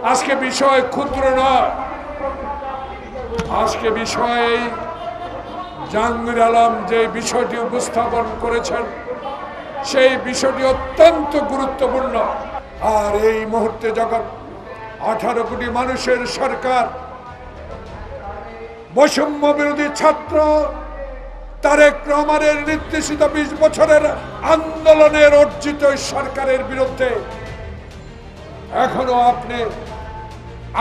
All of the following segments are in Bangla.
আজকে বিষয় ক্ষুদ্র নয়, আজকে বিষয়ে জাহাঙ্গীর আলম যে বিষয়টি উপস্থাপন করেছেন সেই বিষয়টি অত্যন্ত গুরুত্বপূর্ণ। আর এই মুহূর্তে যখন 18 কোটি মানুষের সরকার, বৈষম্য বিরোধী ছাত্র তারেক রহমানের নির্দেশিত 20 বছরের আন্দোলনের অর্জিত সরকারের বিরুদ্ধে এখনো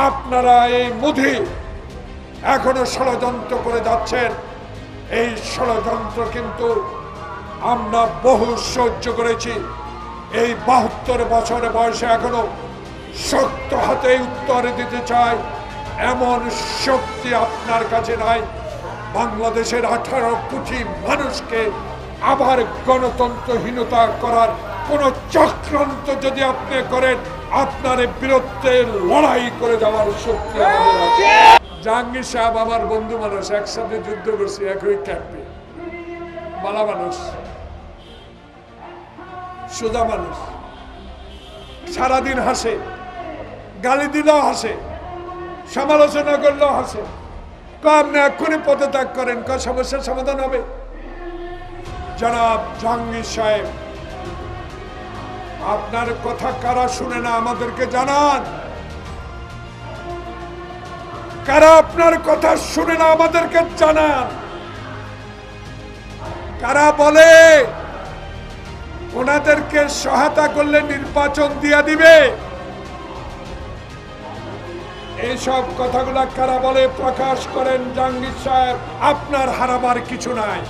আপনারা এই মুধি এখনো ষড়যন্ত্র করে যাচ্ছেন। এই ষড়যন্ত্র কিন্তু আমরা বহু সহ্য করেছি। এই 72 বছর বয়সে এখনো শক্ত হাতে উত্তর দিতে চাই এমন শক্তি আপনার কাছে নাই। বাংলাদেশের 18 কোটি মানুষকে আবার গণতন্ত্রহীনতা করার কোন চক্রান্ত যদি আপনি করেন, আপনার বিরুদ্ধে লড়াই করে যাওয়ার শক্তি আমাদের আছে। জাহাঙ্গীর সাহেব আমার বন্ধু মানুষ, একসাথে যুদ্ধ করছি একই ক্যাম্পে। বালা মানুষ, সোজা মানুষ, সারাদিন হাসে, গালি দিলেও হাসে, সমালোচনা করলেও হাসে। আপনি এক্ষুনি পদত্যাগ করেন, সমস্যার সমাধান হবে। জনাব জাহাঙ্গীর সাহেব, আপনার কথা কারা শুনে না আমাদেরকে জানান। কারা আপনার কথা শুনে না আমাদেরকে জানান। কারা বলে ওনাদেরকে সহায়তা করলে নির্বাচন দিয়ে দিবে, এইসব কথাগুলা কারা বলে প্রকাশ করেন। জাহাঙ্গীর সাহেব, আপনার হারাবার কিছু নাই।